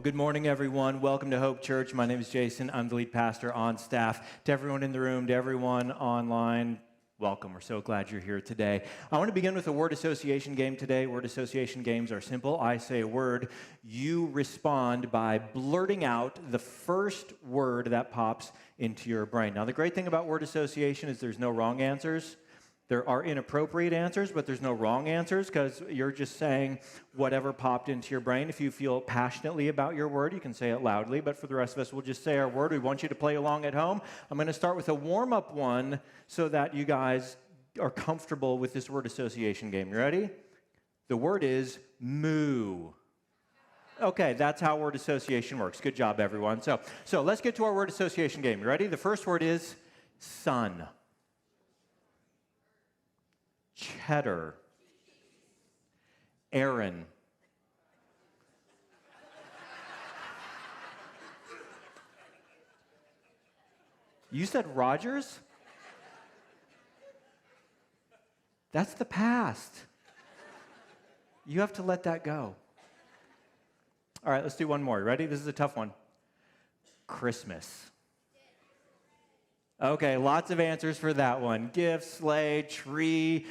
Well, good morning, everyone. Welcome to Hope Church. My name is Jason. I'm the lead pastor on staff. To everyone in the room, to everyone online, welcome. We're so glad you're here today. I want to begin with a word association game today. Word association games are simple. I say a word. You respond by blurting out the first word that pops into your brain. Now, the great thing about word association is there's no wrong answers. There are inappropriate answers, but there's no wrong answers because you're just saying whatever popped into your brain. If you feel passionately about your word, you can say it loudly, but for the rest of us, we'll just say our word. We want you to play along at home. I'm going to start with a warm-up one so that you guys are comfortable with this word association game. You ready? The word is moo. Okay, that's how word association works. Good job, everyone. So let's get to our word association game. You ready? The first word is sun. Cheddar. Aaron. You said Rogers? That's the past. You have to let that go. All right, let's do one more. You ready? This is a tough one. Christmas. Okay, lots of answers for that one. Gift, sleigh, tree.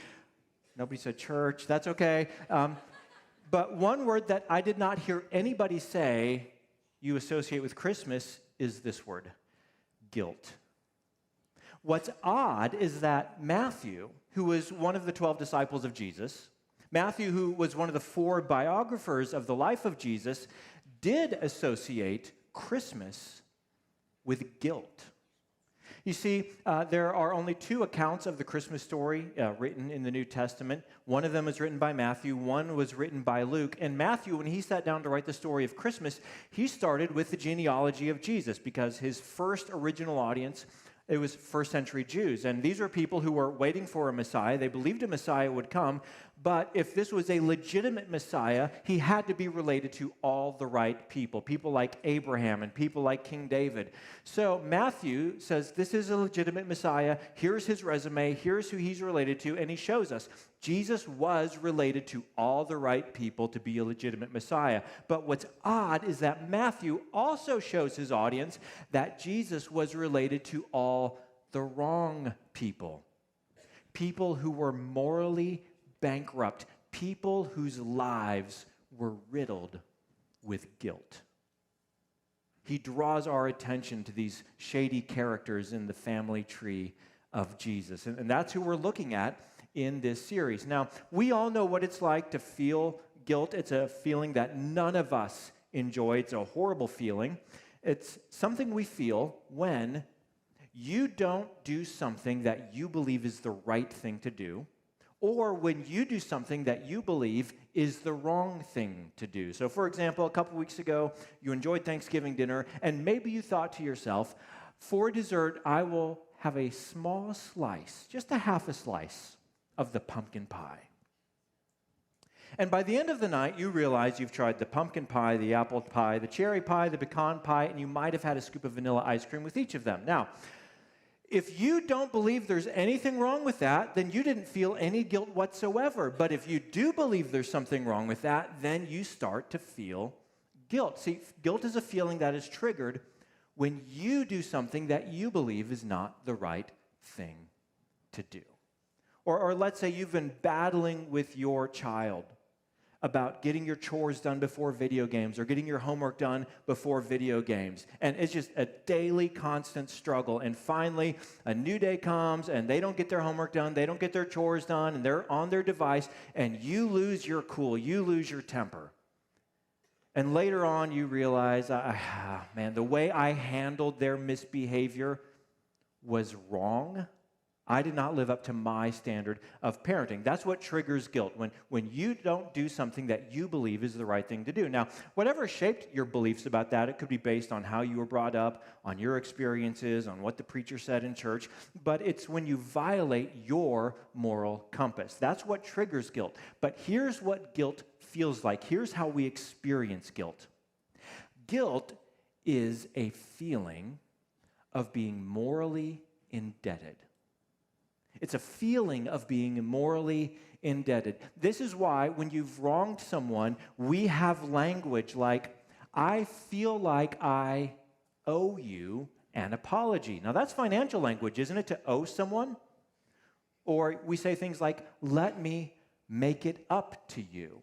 Nobody said church. That's okay. But one word that I did not hear anybody say you associate with Christmas is this word, guilt. What's odd is that Matthew, who was one of the 12 disciples of Jesus, Matthew, who was one of the 4 biographers of the life of Jesus, did associate Christmas with guilt. You see, there are only 2 accounts of the Christmas story written in the New Testament. One of them was written by Matthew, one was written by Luke. And Matthew, when he sat down to write the story of Christmas, he started with the genealogy of Jesus because his first original audience, it was first century Jews. And these were people who were waiting for a Messiah. They believed a Messiah would come. But if this was a legitimate Messiah, he had to be related to all the right people, people like Abraham and people like King David. So Matthew says, this is a legitimate Messiah. Here's his resume. Here's who he's related to. And he shows us Jesus was related to all the right people to be a legitimate Messiah. But what's odd is that Matthew also shows his audience that Jesus was related to all the wrong people. People who were morally bankrupt, people whose lives were riddled with guilt. He draws our attention to these shady characters in the family tree of Jesus. And that's who we're looking at in this series. Now, we all know what it's like to feel guilt. It's a feeling that none of us enjoy. It's a horrible feeling. It's something we feel when you don't do something that you believe is the right thing to do, or when you do something that you believe is the wrong thing to do. So, for example, a couple weeks ago, you enjoyed Thanksgiving dinner, and maybe you thought to yourself, for dessert, I will have a small slice, just a half a slice, of the pumpkin pie. And by the end of the night, you realize you've tried the pumpkin pie, the apple pie, the cherry pie, the pecan pie, and you might have had a scoop of vanilla ice cream with each of them. Now, if you don't believe there's anything wrong with that, then you didn't feel any guilt whatsoever. But if you do believe there's something wrong with that, then you start to feel guilt. See, guilt is a feeling that is triggered when you do something that you believe is not the right thing to do. Or let's say you've been battling with your child about getting your chores done before video games or getting your homework done before video games. And it's just a daily, constant struggle. And finally, a new day comes and they don't get their homework done, they don't get their chores done, and they're on their device, and you lose your cool, you lose your temper. And later on, you realize, man, the way I handled their misbehavior was wrong. I did not live up to my standard of parenting. That's what triggers guilt, when you don't do something that you believe is the right thing to do. Now, whatever shaped your beliefs about that, it could be based on how you were brought up, on your experiences, on what the preacher said in church, but it's when you violate your moral compass. That's what triggers guilt. But here's what guilt feels like. Here's how we experience guilt. Guilt is a feeling of being morally indebted. It's a feeling of being morally indebted. This is why when you've wronged someone, we have language like, I feel like I owe you an apology. Now, that's financial language, isn't it, to owe someone? Or we say things like, let me make it up to you.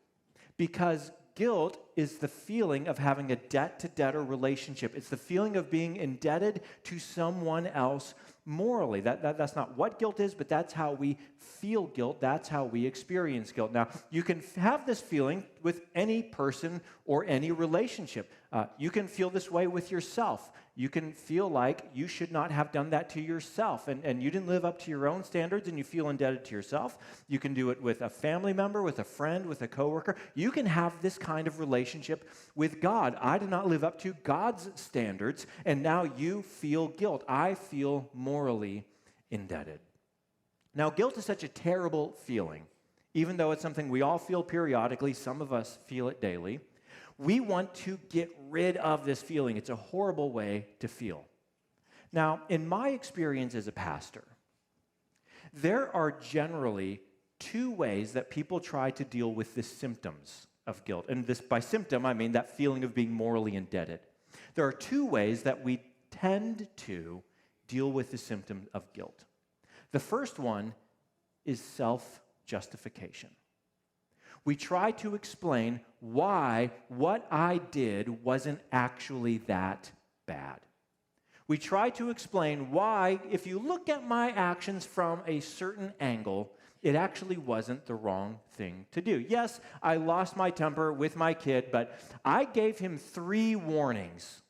Because guilt is the feeling of having a debt-to-debtor relationship. It's the feeling of being indebted to someone else morally. That's not what guilt is, but that's how we feel guilt. That's how we experience guilt. Now, you can have this feeling with any person or any relationship. You can feel this way with yourself. You can feel like you should not have done that to yourself, and you didn't live up to your own standards, and you feel indebted to yourself. You can do it with a family member, with a friend, with a coworker. You can have this kind of relationship with God. I did not live up to God's standards, and now you feel guilt. I feel morally indebted. Now, guilt is such a terrible feeling, even though it's something we all feel periodically. Some of us feel it daily. We want to get rid of this feeling. It's a horrible way to feel. Now, in my experience as a pastor, there are generally two ways that people try to deal with the symptoms of guilt. And this, by symptom, I mean that feeling of being morally indebted. There are two ways that we tend to deal with the symptom of guilt. The first one is self-justification. We try to explain why what I did wasn't actually that bad. We try to explain why, if you look at my actions from a certain angle, it actually wasn't the wrong thing to do. Yes, I lost my temper with my kid, but I gave him 3 warnings,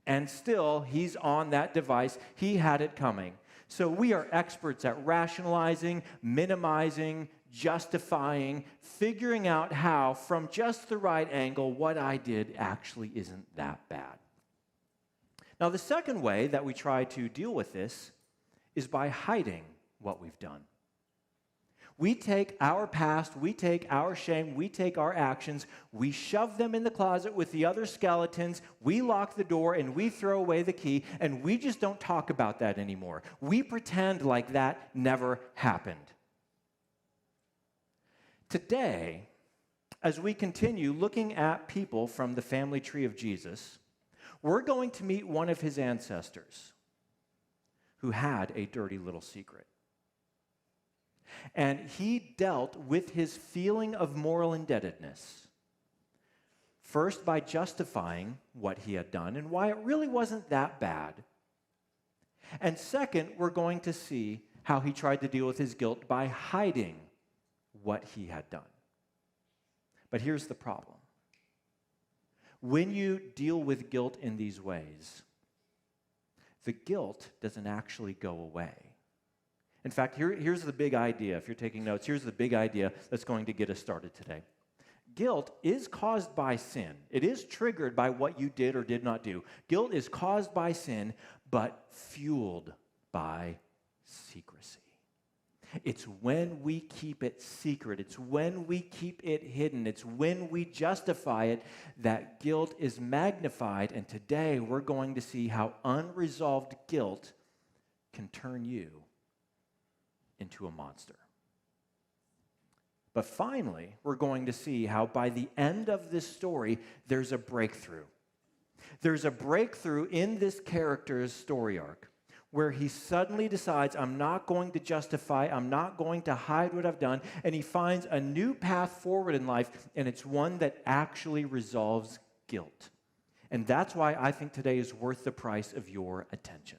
and still he's on that device. He had it coming. So we are experts at rationalizing, minimizing, justifying, figuring out how, from just the right angle, what I did actually isn't that bad. Now, the second way that we try to deal with this is by hiding what we've done. We take our past, we take our shame, we take our actions, we shove them in the closet with the other skeletons, we lock the door, and we throw away the key, and we just don't talk about that anymore. We pretend like that never happened. Today, as we continue looking at people from the family tree of Jesus, we're going to meet one of his ancestors who had a dirty little secret. And he dealt with his feeling of moral indebtedness, first by justifying what he had done and why it really wasn't that bad. And second, we're going to see how he tried to deal with his guilt by hiding what he had done. But here's the problem. When you deal with guilt in these ways, the guilt doesn't actually go away. In fact, here's the big idea. If you're taking notes, here's the big idea that's going to get us started today. Guilt is caused by sin. It is triggered by what you did or did not do. Guilt is caused by sin, but fueled by secrecy. It's when we keep it secret. It's when we keep it hidden. It's when we justify it that guilt is magnified. And today we're going to see how unresolved guilt can turn you into a monster. But finally, we're going to see how by the end of this story, there's a breakthrough. There's a breakthrough in this character's story arc where he suddenly decides, I'm not going to justify, I'm not going to hide what I've done, and he finds a new path forward in life, and it's one that actually resolves guilt. And that's why I think today is worth the price of your attention.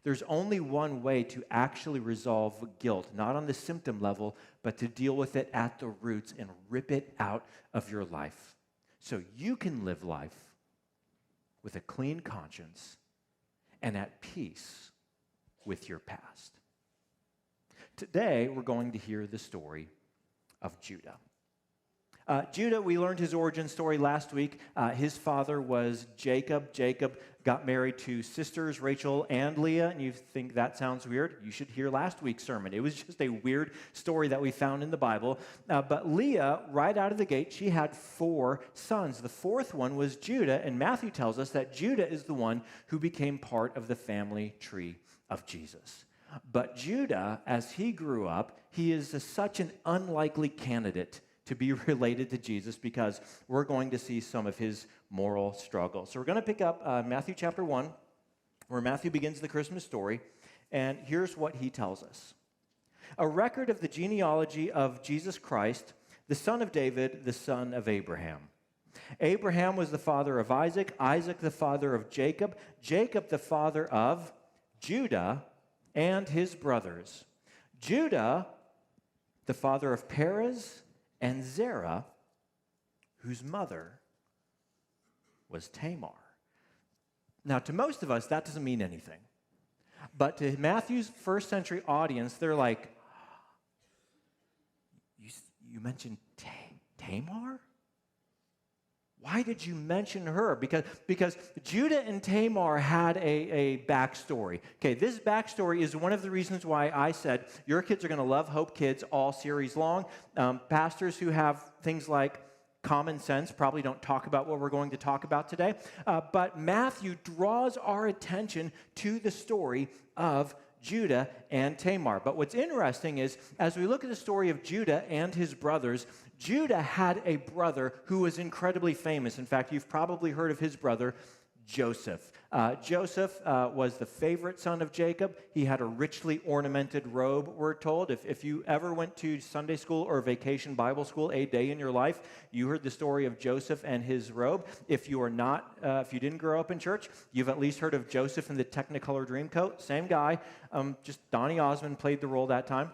There's only one way to actually resolve guilt, not on the symptom level, but to deal with it at the roots and rip it out of your life so you can live life with a clean conscience and at peace with your past. Today, we're going to hear the story of Judah. Judah, we learned his origin story last week. His father was Jacob. Jacob got married to sisters, Rachel and Leah, and you think that sounds weird? You should hear last week's sermon. It was just a weird story that we found in the Bible. But Leah, right out of the gate, she had 4 sons. The 4th one was Judah, and Matthew tells us that Judah is the one who became part of the family tree of Jesus. But Judah, as he grew up, he is such an unlikely candidate to be related to Jesus because we're going to see some of his moral struggles. So we're going to pick up Matthew chapter 1, where Matthew begins the Christmas story, and here's what he tells us. A record of the genealogy of Jesus Christ, the son of David, the son of Abraham. Abraham was the father of Isaac, Isaac the father of Jacob, Jacob the father of Judah and his brothers. Judah, the father of Perez and Zerah, whose mother was Tamar. Now, to most of us, that doesn't mean anything. But to Matthew's first century audience, they're like, you mentioned Tamar? Why did you mention her? Because Judah and Tamar had a backstory. Okay, this backstory is one of the reasons why I said your kids are going to love Hope Kids all series long. Pastors who have things like common sense probably don't talk about what we're going to talk about today. But Matthew draws our attention to the story of Judah and Tamar. But what's interesting is, as we look at the story of Judah and his brothers, Judah had a brother who was incredibly famous. In fact, you've probably heard of his brother, Joseph. Joseph was the favorite son of Jacob. He had a richly ornamented robe, we're told. If you ever went to Sunday school or vacation Bible school a day in your life, you heard the story of Joseph and his robe. If you didn't grow up in church, you've at least heard of Joseph in the Technicolor Dreamcoat. Same guy, just Donny Osmond played the role that time.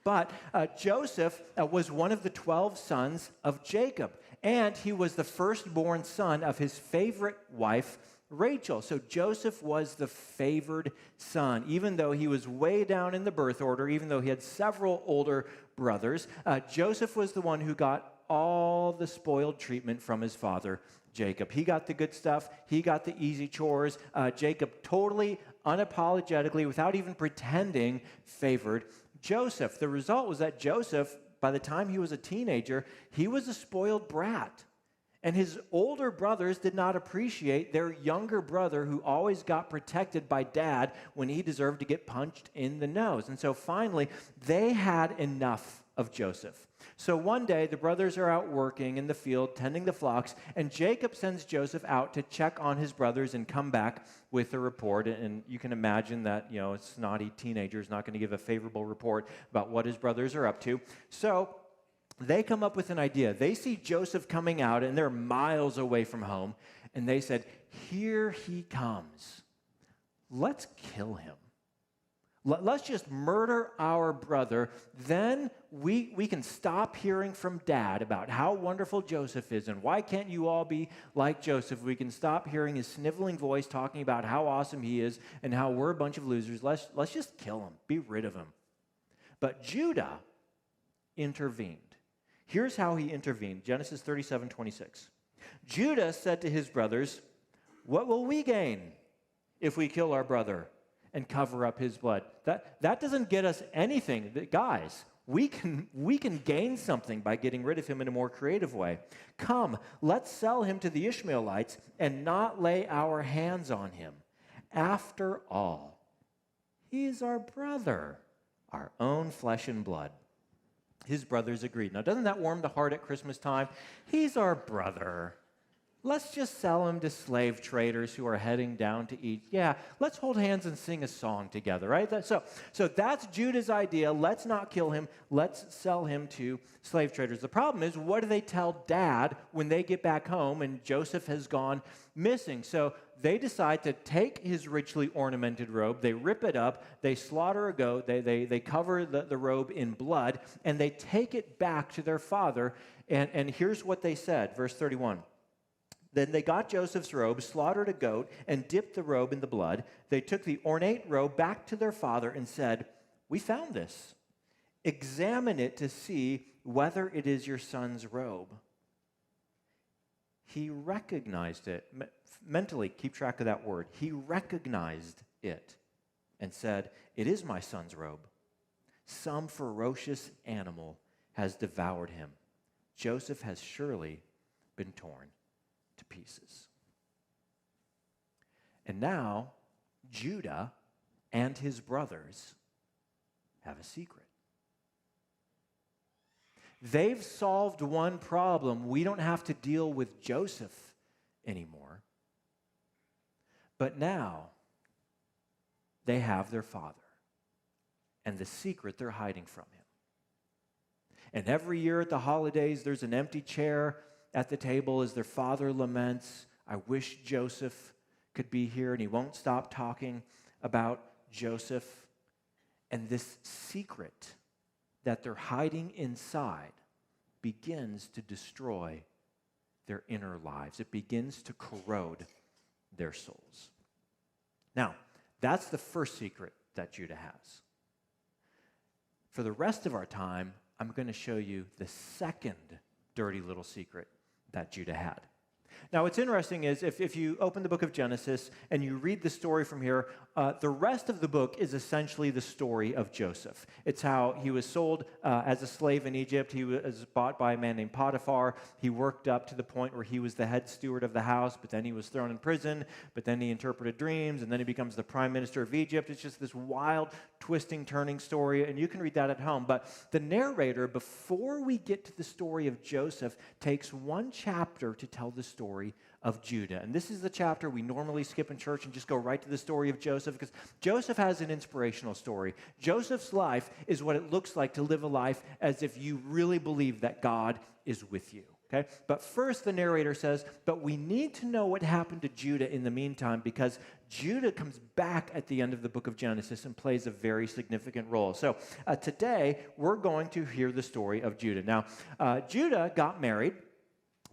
But Joseph was one of the 12 sons of Jacob, and he was the firstborn son of his favorite wife, Rachel. So Joseph was the favored son, even though he was way down in the birth order, even though he had several older brothers. Joseph was the one who got all the spoiled treatment from his father, Jacob. He got the good stuff. He got the easy chores. Jacob totally, unapologetically, without even pretending, favored Joseph. The result was that Joseph, by the time he was a teenager, he was a spoiled brat. And his older brothers did not appreciate their younger brother who always got protected by dad when he deserved to get punched in the nose. And so finally, they had enough of Joseph. So one day, the brothers are out working in the field, tending the flocks, and Jacob sends Joseph out to check on his brothers and come back with a report. And you can imagine that, a snotty teenager is not going to give a favorable report about what his brothers are up to. So they come up with an idea. They see Joseph coming out, and they're miles away from home, and they said, "Here he comes. Let's kill him. Let's just murder our brother. Then we can stop hearing from Dad about how wonderful Joseph is, and why can't you all be like Joseph? We can stop hearing his sniveling voice talking about how awesome he is and how we're a bunch of losers. Let's just kill him. Be rid of him." But Judah intervened. Here's how he intervened. Genesis 37:26. Judah said to his brothers, "What will we gain if we kill our brother and cover up his blood?" That doesn't get us anything. Guys, we can gain something by getting rid of him in a more creative way. Come, let's sell him to the Ishmaelites and not lay our hands on him. After all, he is our brother, our own flesh and blood. His brothers agreed. Now, doesn't that warm the heart at Christmas time? He's our brother. Let's just sell him to slave traders who are heading down to Egypt. Yeah, let's hold hands and sing a song together, right? So that's Judah's idea. Let's not kill him. Let's sell him to slave traders. The problem is, what do they tell Dad when they get back home and Joseph has gone missing? So they decide to take his richly ornamented robe, they rip it up, they slaughter a goat, they cover the robe in blood, and they take it back to their father. And here's what they said, verse 31. Then they got Joseph's robe, slaughtered a goat, and dipped the robe in the blood. They took the ornate robe back to their father and said, "We found this. Examine it to see whether it is your son's robe." He recognized it. Mentally, keep track of that word. He recognized it and said, "It is my son's robe. Some ferocious animal has devoured him. Joseph has surely been torn to pieces." And now, Judah and his brothers have a secret. They've solved one problem. We don't have to deal with Joseph anymore. But now they have their father and the secret they're hiding from him. And every year at the holidays, there's an empty chair at the table as their father laments, I wish Joseph could be here, and he won't stop talking about Joseph. And this secret that they're hiding inside begins to destroy their inner lives. It begins to corrode their souls. Now, that's the first secret that Judah has. For the rest of our time, I'm going to show you the second dirty little secret that Judah had. Now, what's interesting is if you open the book of Genesis and you read the story from here, the rest of the book is essentially the story of Joseph. It's how he was sold as a slave in Egypt. He was bought by a man named Potiphar. He worked up to the point where he was the head steward of the house, but then he was thrown in prison, but then he interpreted dreams, and then he becomes the prime minister of Egypt. It's just this wild, twisting, turning story, and you can read that at home. But the narrator, before we get to the story of Joseph, takes one chapter to tell the story of Judah. And this is the chapter we normally skip in church and just go right to the story of Joseph, because Joseph has an inspirational story. Joseph's life is what it looks like to live a life as if you really believe that God is with you. Okay? But first the narrator says, but we need to know what happened to Judah in the meantime, because Judah comes back at the end of the book of Genesis and plays a very significant role. So today we're going to hear the story of Judah. Now, Judah got married,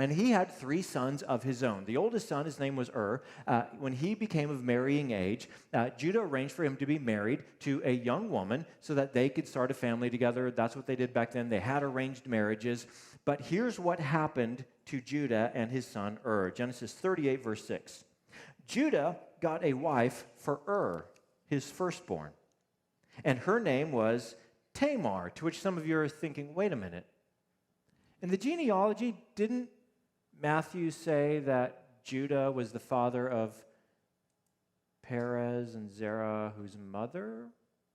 and he had 3 sons of his own. The oldest son, his name was When he became of marrying age, Judah arranged for him to be married to a young woman so that they could start a family together. That's what they did back then. They had arranged marriages. But here's what happened to Judah and his son Genesis 38, verse 6. Judah got a wife for his firstborn, and her name was Tamar, to which some of you are thinking, wait a minute. In the genealogy, didn't Matthew say that Judah was the father of Perez and Zerah, whose mother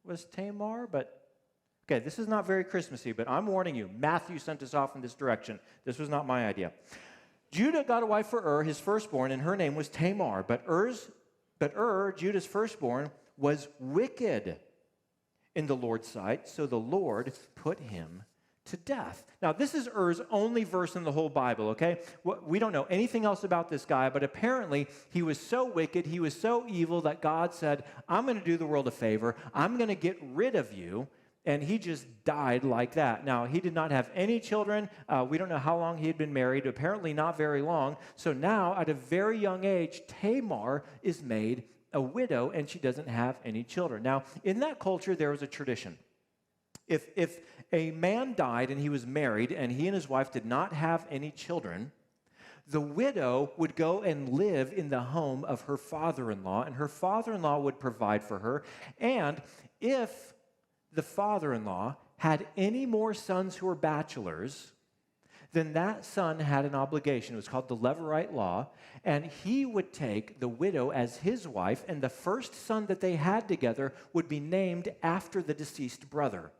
was Tamar? But, okay, this is not very Christmassy, but I'm warning you, Matthew sent us off in this direction. This was not my idea. Judah got a wife for his firstborn, and her name was Tamar. But Judah's firstborn, was wicked in the Lord's sight, so the Lord put him to death. Now, this is Er's only verse in the whole Bible, okay? We don't know anything else about this guy, but apparently he was so wicked, he was so evil that God said, I'm going to do the world a favor. I'm going to get rid of you. And he just died like that. Now, he did not have any children. We don't know how long he had been married, apparently not very long. So now, at a very young age, Tamar is made a widow, and she doesn't have any children. Now, in that culture, there was a tradition. If a man died and he was married and he and his wife did not have any children, the widow would go and live in the home of her father-in-law, and her father-in-law would provide for her. And if the father-in-law had any more sons who were bachelors, then that son had an obligation. It was called the Levirate law, and he would take the widow as his wife, and the first son that they had together would be named after the deceased brother.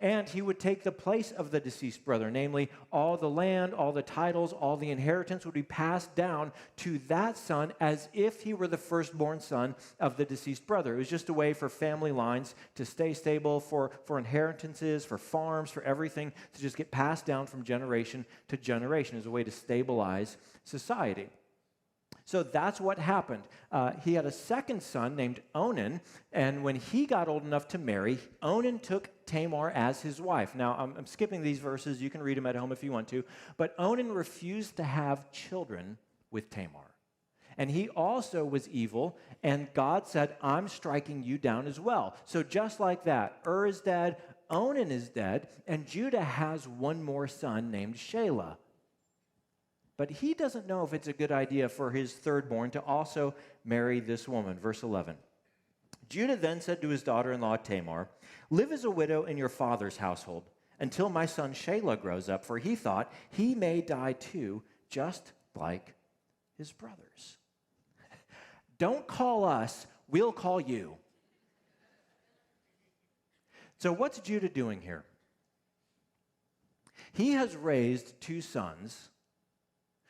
And he would take the place of the deceased brother, namely all the land, all the titles, all the inheritance would be passed down to that son as if he were the firstborn son of the deceased brother. It was just a way for family lines to stay stable, for inheritances, for farms, for everything to just get passed down from generation to generation as a way to stabilize society. So that's what happened. He had a second son named Onan, and when he got old enough to marry, Onan took Tamar as his wife. Now, I'm skipping these verses. You can read them at home if you want to. But Onan refused to have children with Tamar. And he also was evil, and God said, I'm striking you down as well. So just like that, is dead, Onan is dead, and Judah has one more son named Shelah. But he doesn't know if it's a good idea for his thirdborn to also marry this woman. Verse 11. Judah then said to his daughter-in-law Tamar, live as a widow in your father's household until my son Shelah grows up, for he thought he may die too, just like his brothers. Don't call us, we'll call you. So what's Judah doing here? He has raised two sons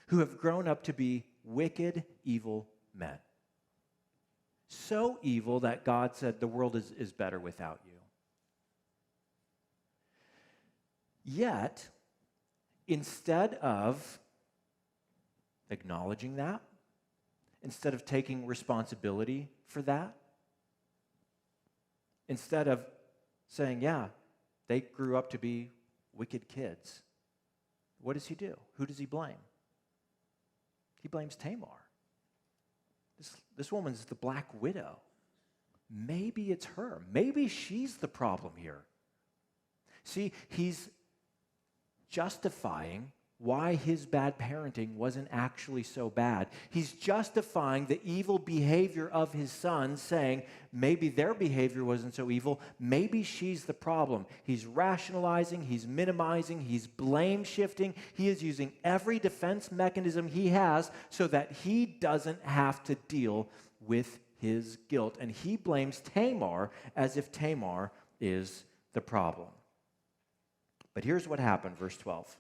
who have grown up to be wicked, evil men. So evil that God said the world is better without you. Yet, instead of acknowledging that, instead of taking responsibility for that, instead of saying, yeah, they grew up to be wicked kids, what does he do? Who does he blame? He blames Tamar. This woman's the Black Widow. Maybe it's her. Maybe she's the problem here. See, he's justifying why his bad parenting wasn't actually so bad. He's justifying the evil behavior of his sons, saying maybe their behavior wasn't so evil, maybe she's the problem. He's rationalizing, he's minimizing, he's blame shifting. He is using every defense mechanism he has so that he doesn't have to deal with his guilt. And he blames Tamar as if Tamar is the problem. But here's what happened, verse 12.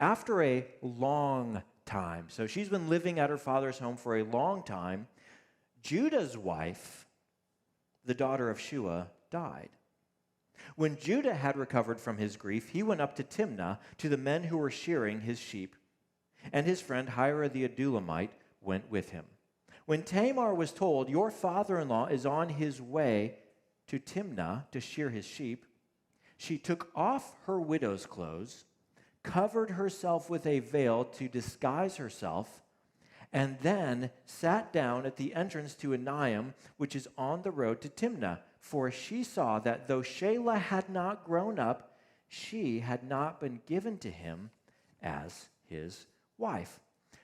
After a long time, so she's been living at her father's home for a long time, Judah's wife, the daughter of Shua, died. When Judah had recovered from his grief, he went up to Timnah to the men who were shearing his sheep, and his friend Hira the Adulamite went with him. When Tamar was told, your father-in-law is on his way to Timnah to shear his sheep, she took off her widow's clothes, covered herself with a veil to disguise herself, and then sat down at the entrance to Enaim, which is on the road to Timnah. For she saw that though Shelah had not grown up, she had not been given to him as his wife.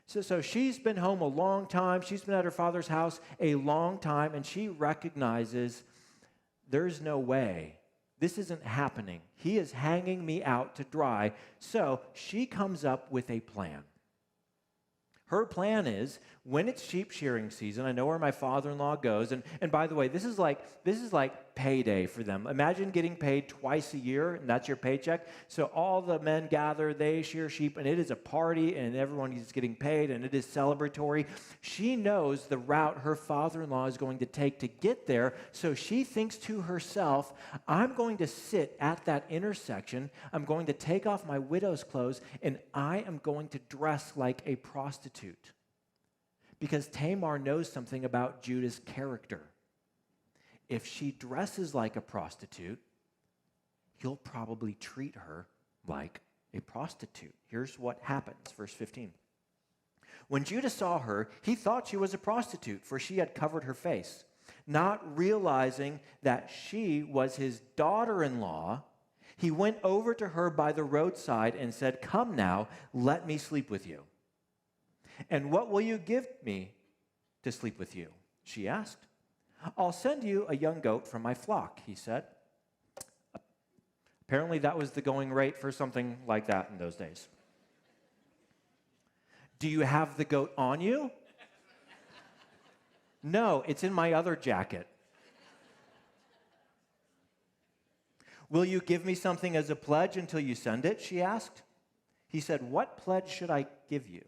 So she's been home a long time. She's been at her father's house a long time, and she recognizes there's no way. This isn't happening. He is hanging me out to dry. So she comes up with a plan. Her plan is, when it's sheep shearing season, I know where my father-in-law goes. And by the way, this is like payday for them. Imagine getting paid twice a year, and that's your paycheck. So all the men gather, they shear sheep, and it is a party, and everyone is getting paid, and it is celebratory. She knows the route her father-in-law is going to take to get there, so she thinks to herself, I'm going to sit at that intersection, I'm going to take off my widow's clothes, and I am going to dress like a prostitute. Because Tamar knows something about Judah's character. If she dresses like a prostitute, he'll probably treat her like a prostitute. Here's what happens, verse 15. When Judah saw her, he thought she was a prostitute, for she had covered her face. Not realizing that she was his daughter-in-law, he went over to her by the roadside and said, come now, let me sleep with you. And what will you give me to sleep with you? She asked. I'll send you a young goat from my flock, he said. Apparently that was the going rate for something like that in those days. Do you have the goat on you? No, it's in my other jacket. Will you give me something as a pledge until you send it? She asked. He said, what pledge should I give you?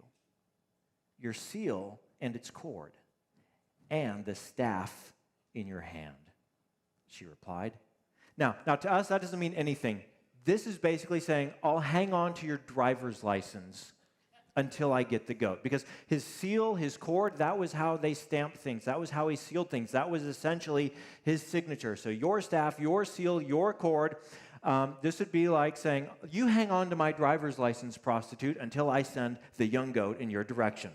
Your seal and its cord, and the staff in your hand, she replied. Now to us, that doesn't mean anything. This is basically saying, I'll hang on to your driver's license until I get the goat. Because his seal, his cord, that was how they stamped things. That was how he sealed things. That was essentially his signature. So your staff, your seal, your cord, this would be like saying, you hang on to my driver's license, prostitute, until I send the young goat in your direction.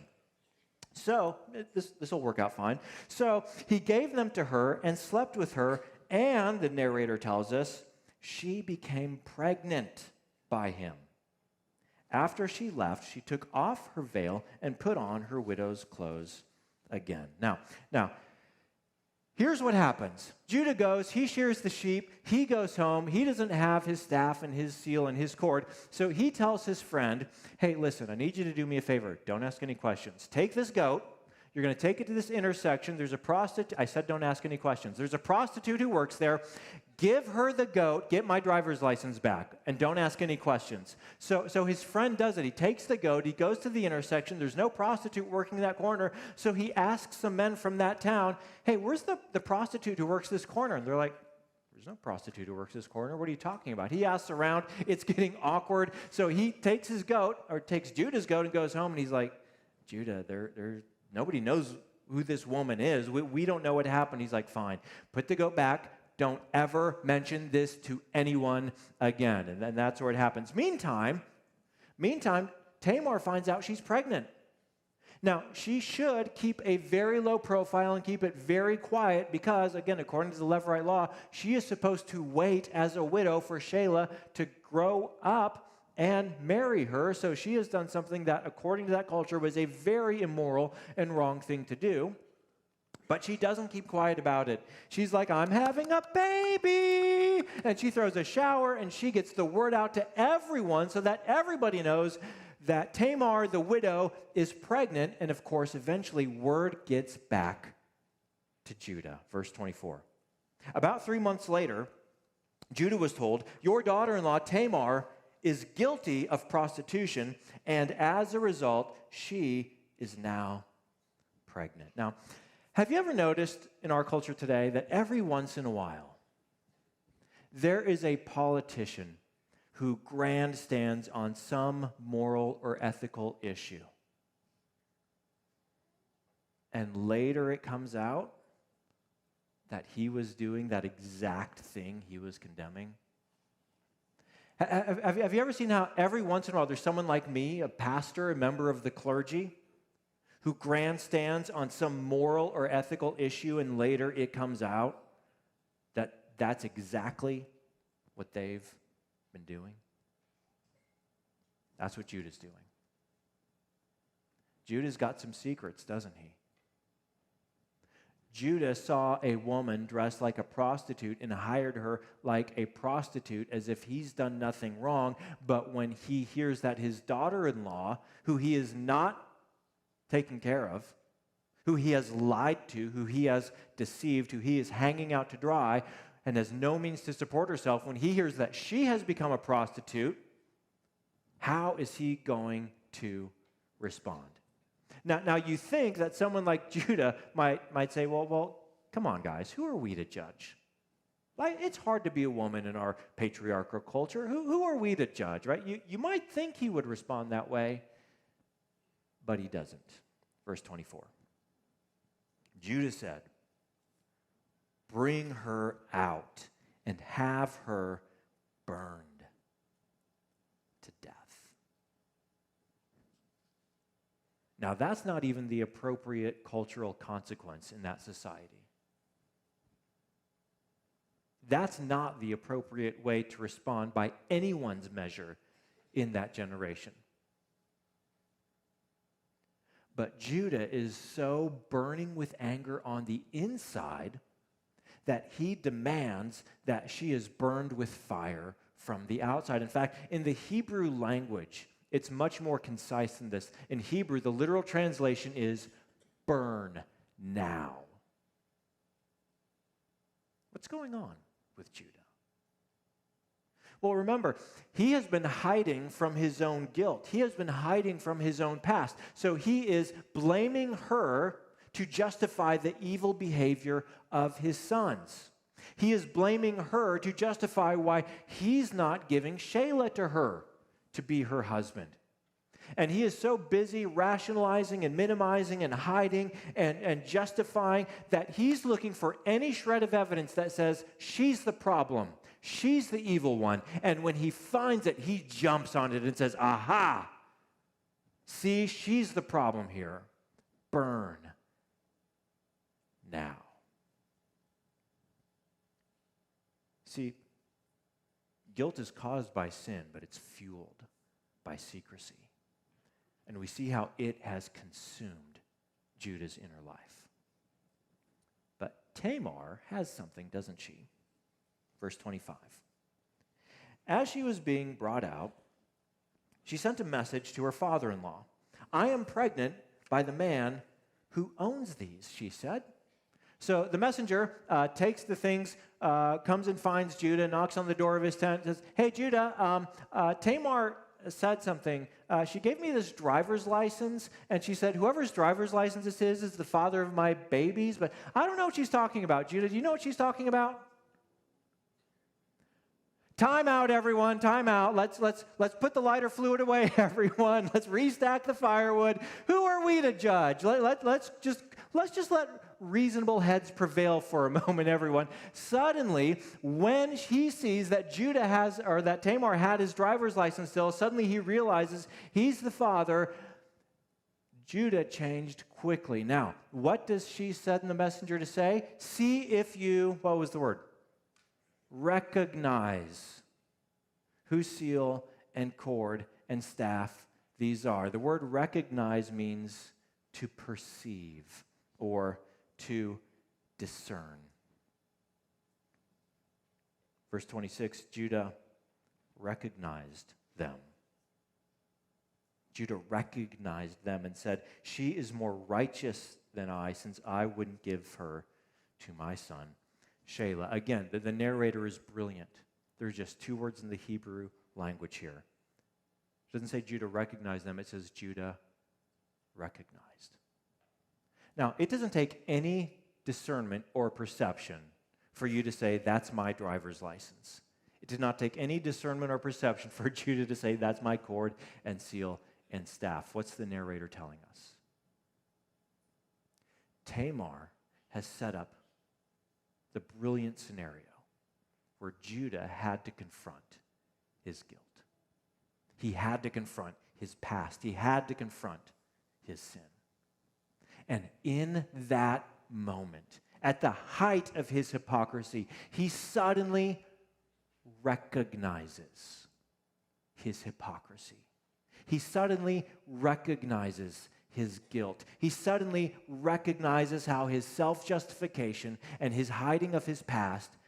So this will work out fine. So he gave them to her and slept with her, and the narrator tells us, she became pregnant by him. After she left, she took off her veil and put on her widow's clothes again. Now, here's what happens. Judah goes, he shears the sheep, he goes home, he doesn't have his staff and his seal and his cord, so he tells his friend, hey, listen, I need you to do me a favor. Don't ask any questions. Take this goat, You're going to take it to this intersection. There's a prostitute. I said don't ask any questions. There's a prostitute who works there. Give her the goat. Get my driver's license back. And don't ask any questions. So his friend does it. He takes the goat. He goes to the intersection. There's no prostitute working that corner. So he asks some men from that town, hey, where's the prostitute who works this corner? And they're like, there's no prostitute who works this corner. What are you talking about? He asks around. It's getting awkward. So he takes his goat, or takes Judah's goat, and goes home. And he's like, Judah, nobody knows who this woman is. We don't know what happened. He's like, fine. Put the goat back. Don't ever mention this to anyone again. And then that's where it happens. Meantime, Tamar finds out she's pregnant. Now, she should keep a very low profile and keep it very quiet because, again, according to the Levirate law, she is supposed to wait as a widow for Shelah to grow up and marry her. So she has done something that, according to that culture, was a very immoral and wrong thing to do. But she doesn't keep quiet about it. She's like, I'm having a baby. And she throws a shower and she gets the word out to everyone so that everybody knows that Tamar, the widow, is pregnant. And of course, eventually word gets back to Judah. Verse 24. About 3 months later, Judah was told, your daughter-in-law Tamar is guilty of prostitution, and as a result, she is now pregnant. Now, have you ever noticed in our culture today that every once in a while, there is a politician who grandstands on some moral or ethical issue, and later it comes out that he was doing that exact thing he was condemning? Have you ever seen how every once in a while there's someone like me, a pastor, a member of the clergy, who grandstands on some moral or ethical issue and later it comes out that that's exactly what they've been doing? That's what Judah's doing. Judah's got some secrets, doesn't he? Judah saw a woman dressed like a prostitute and hired her like a prostitute as if he's done nothing wrong. But when he hears that his daughter-in-law, who he is not taken care of, who he has lied to, who he has deceived, who he is hanging out to dry and has no means to support herself, when he hears that she has become a prostitute, how is he going to respond? Now you think that someone like Judah might say, well, come on, guys, who are we to judge? Like, it's hard to be a woman in our patriarchal culture. Who are we to judge, right? You might think he would respond that way, but he doesn't. Verse 24. Judah said, bring her out and have her burned to death. Now, that's not even the appropriate cultural consequence in that society. That's not the appropriate way to respond by anyone's measure in that generation. But Judah is so burning with anger on the inside that he demands that she is burned with fire from the outside. In fact, in the Hebrew language, it's much more concise than this. In Hebrew, the literal translation is burn now. What's going on with Judah? Well, remember, he has been hiding from his own guilt. He has been hiding from his own past. So he is blaming her to justify the evil behavior of his sons. He is blaming her to justify why he's not giving Shelah to her to be her husband. And he is so busy rationalizing and minimizing and hiding and justifying that he's looking for any shred of evidence that says she's the problem. She's the evil one. And when he finds it, he jumps on it and says, aha, see, she's the problem here. Burn now. See, guilt is caused by sin, but it's fueled by secrecy. And we see how it has consumed Judah's inner life. But Tamar has something, doesn't she? Verse 25. As she was being brought out, she sent a message to her father-in-law. I am pregnant by the man "Who owns these?" she said. So the messenger takes the things, comes and finds Judah, knocks on the door of his tent, says, "Hey, Judah, Tamar said something. She gave me this driver's license, and she said, whoever's driver's license this is the father of my babies, but I don't know what she's talking about. Judah, do you know what she's talking about?" Time out, everyone. Time out. Let's put the lighter fluid away, everyone. Let's restack the firewood. Who are we to judge? Let's just let reasonable heads prevail for a moment, everyone. Suddenly, when he sees that that Tamar had his driver's license still, suddenly he realizes he's the father. Judah changed quickly. Now, what does she send the messenger to say? "See if you," what was the word? "Recognize whose seal and cord and staff these are." The word recognize means to perceive or to discern. Verse 26, Judah recognized them. Judah recognized them and said, "She is more righteous than I, since I wouldn't give her to my son Shelah." Again, the narrator is brilliant. There's just two words in the Hebrew language here. It doesn't say Judah recognized them, it says Judah recognized. Now, it doesn't take any discernment or perception for you to say, "That's my driver's license." It did not take any discernment or perception for Judah to say, "That's my cord and seal and staff." What's the narrator telling us? Tamar has set up the brilliant scenario where Judah had to confront his guilt. He had to confront his past. He had to confront his sin. And in that moment, at the height of his hypocrisy, he suddenly recognizes his hypocrisy. He suddenly recognizes his guilt. He suddenly recognizes how his self-justification and his hiding of his past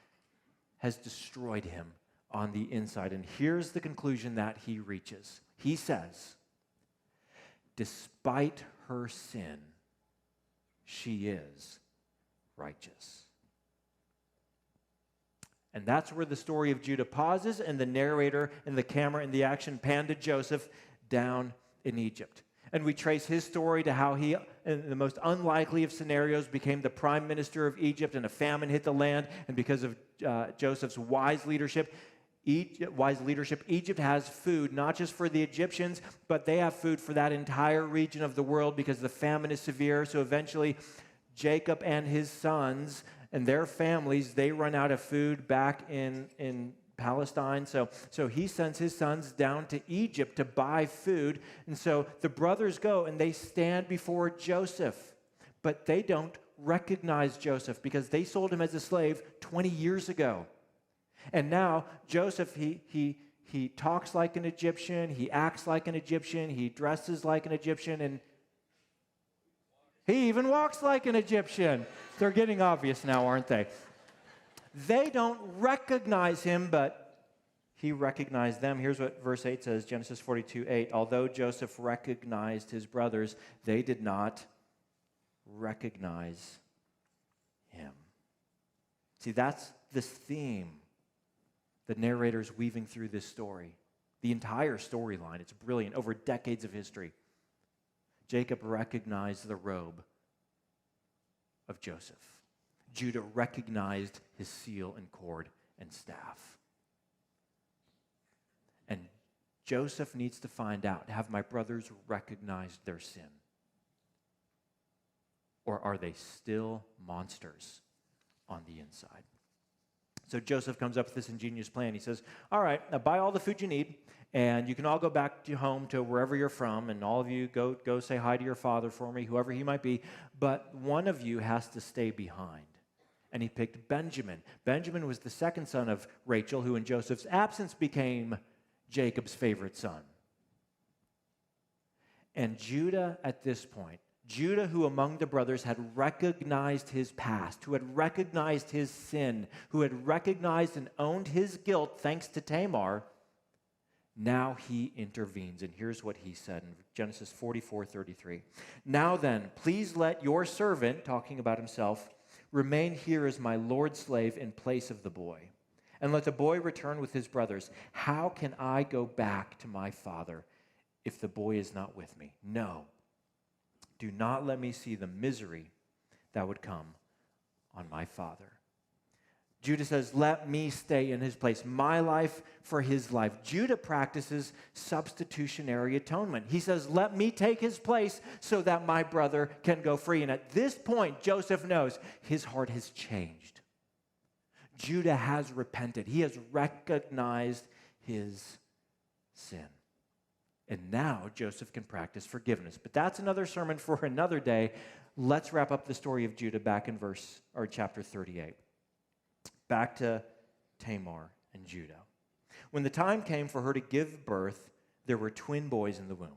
has destroyed him on the inside. And here's the conclusion that he reaches. He says, "Despite her sin, she is righteous." And that's where the story of Judah pauses, and the narrator and the camera and the action pan to Joseph down in Egypt. And we trace his story to how he, in the most unlikely of scenarios, became the prime minister of Egypt, and a famine hit the land. And because of Joseph's wise leadership, Egypt has food, not just for the Egyptians, but they have food for that entire region of the world because the famine is severe. So eventually, Jacob and his sons and their families, they run out of food back in Palestine. So he sends his sons down to Egypt to buy food. And so the brothers go and they stand before Joseph, but they don't recognize Joseph because they sold him as a slave 20 years ago. And now Joseph, he talks like an Egyptian, he acts like an Egyptian, he dresses like an Egyptian, and he even walks like an Egyptian. They're getting obvious now, aren't they? They don't recognize him, but he recognized them. Here's what verse 8 says, Genesis 42:8. Although Joseph recognized his brothers, they did not recognize him. See, that's this theme the narrator's weaving through this story. The entire storyline, it's brilliant, over decades of history. Jacob recognized the robe of Joseph. Judah recognized his seal and cord and staff. And Joseph needs to find out, have my brothers recognized their sin? Or are they still monsters on the inside? So Joseph comes up with this ingenious plan. He says, all right, now buy all the food you need, and you can all go back to home to wherever you're from, and all of you go say hi to your father for me, whoever he might be, but one of you has to stay behind. And he picked Benjamin. Benjamin was the second son of Rachel, who in Joseph's absence became Jacob's favorite son. And Judah, at this point, Judah, who among the brothers had recognized his past, who had recognized his sin, who had recognized and owned his guilt thanks to Tamar, Now he intervenes, and here's what he said in Genesis 44:33. Now then, please let your servant, talking about himself, remain here as my Lord's slave in place of the boy, and let the boy return with his brothers. How can I go back to my father if the boy is not with me? No, do not let me see the misery that would come on my father. Judah says, let me stay in his place, my life for his life. Judah practices substitutionary atonement. He says, let me take his place so that my brother can go free. And at this point, Joseph knows his heart has changed. Judah has repented. He has recognized his sin. And now Joseph can practice forgiveness. But that's another sermon for another day. Let's wrap up the story of Judah back in chapter 38. Back to Tamar and Judah. When the time came for her to give birth, there were twin boys in the womb.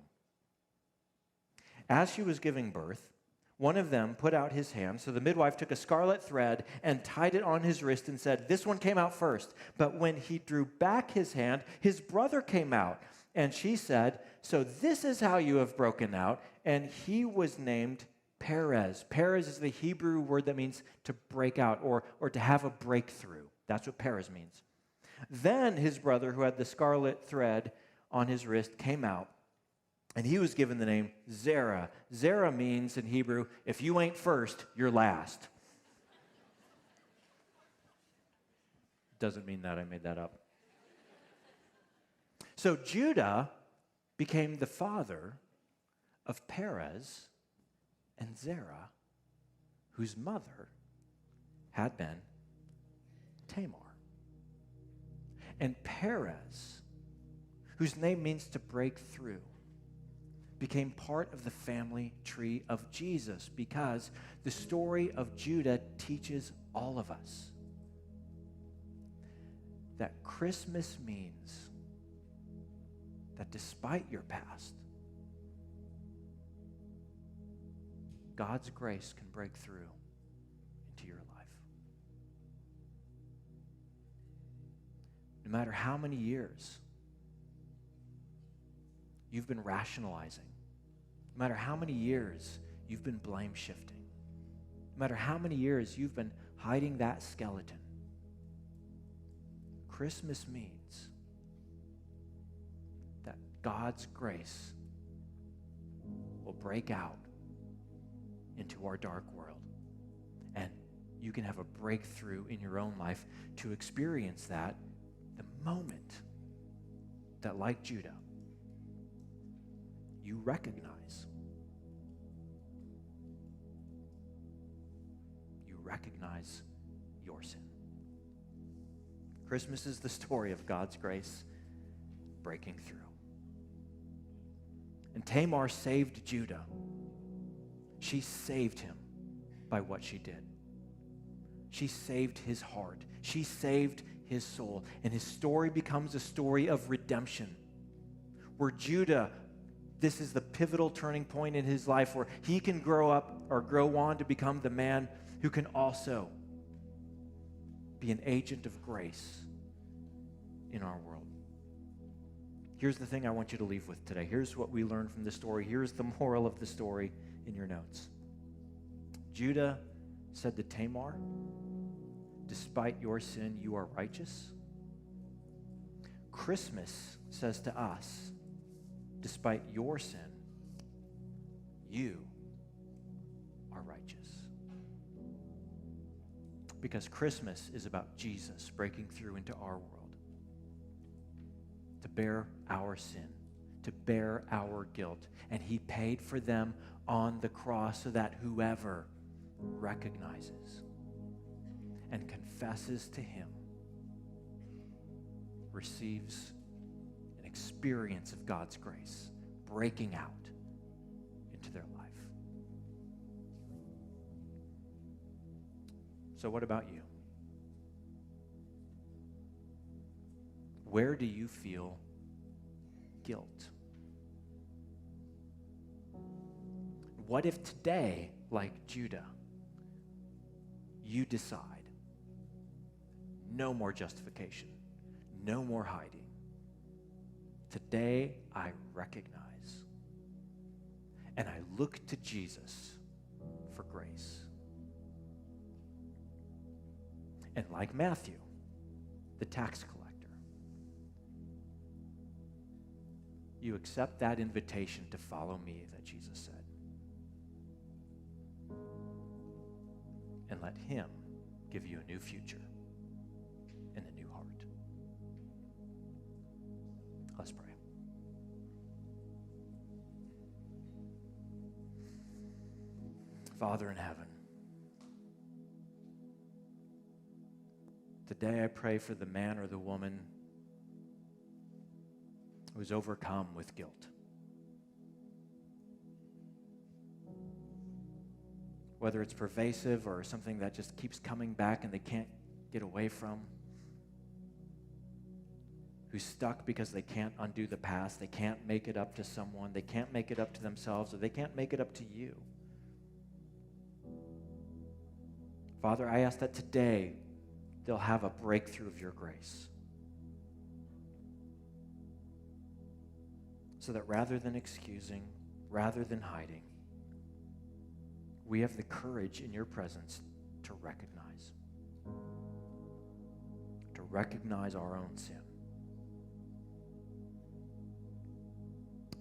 As she was giving birth, one of them put out his hand, so the midwife took a scarlet thread and tied it on his wrist and said, this one came out first. But when he drew back his hand, his brother came out. And she said, so this is how you have broken out. And he was named Perez. Perez is the Hebrew word that means to break out or to have a breakthrough. That's what Perez means. Then his brother, who had the scarlet thread on his wrist, came out, and he was given the name Zerah. Zerah means in Hebrew, if you ain't first, you're last. Doesn't mean that, I made that up. So Judah became the father of Perez and Zerah, whose mother had been Tamar. And Perez, whose name means to break through, became part of the family tree of Jesus because the story of Judah teaches all of us that Christmas means that despite your past, God's grace can break through into your life. No matter how many years you've been rationalizing, no matter how many years you've been blame shifting, no matter how many years you've been hiding that skeleton, Christmas means that God's grace will break out into our dark world. And you can have a breakthrough in your own life to experience that the moment that, like Judah, you recognize your sin. Christmas is the story of God's grace breaking through. And Tamar saved Judah. She saved him by what she did. She saved his heart. She saved his soul. And his story becomes a story of redemption, where Judah, this is the pivotal turning point in his life where he can grow up or grow on to become the man who can also be an agent of grace in our world. Here's the thing I want you to leave with today. Here's what we learned from the story. Here's the moral of the story in your notes. Judah said to Tamar, despite your sin, you are righteous. Christmas says to us, despite your sin, you are righteous. Because Christmas is about Jesus breaking through into our world to bear our sin, to bear our guilt. And he paid for them on the cross so that whoever recognizes and confesses to him receives an experience of God's grace breaking out into their life. So what about you? Where do you feel guilt? What if today, like Judah, you decide no more justification, no more hiding. Today I recognize and I look to Jesus for grace. And like Matthew, the tax collector, you accept that invitation to follow me that Jesus said. And let him give you a new future and a new heart. Let's pray. Father in heaven, today I pray for the man or the woman who is overcome with guilt. Whether it's pervasive or something that just keeps coming back and they can't get away from. Who's stuck because they can't undo the past, they can't make it up to someone, they can't make it up to themselves, or they can't make it up to you. Father, I ask that today they'll have a breakthrough of your grace. So that rather than excusing, rather than hiding, we have the courage in your presence to recognize our own sin.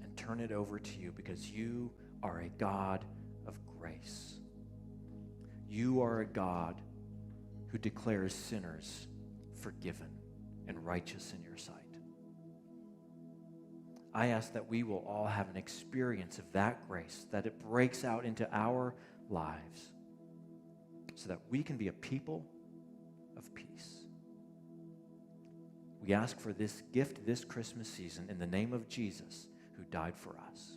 And turn it over to you because you are a God of grace. You are a God who declares sinners forgiven and righteous in your sight. I ask that we will all have an experience of that grace, that it breaks out into our lives so that we can be a people of peace. We ask for this gift this Christmas season in the name of Jesus who died for us.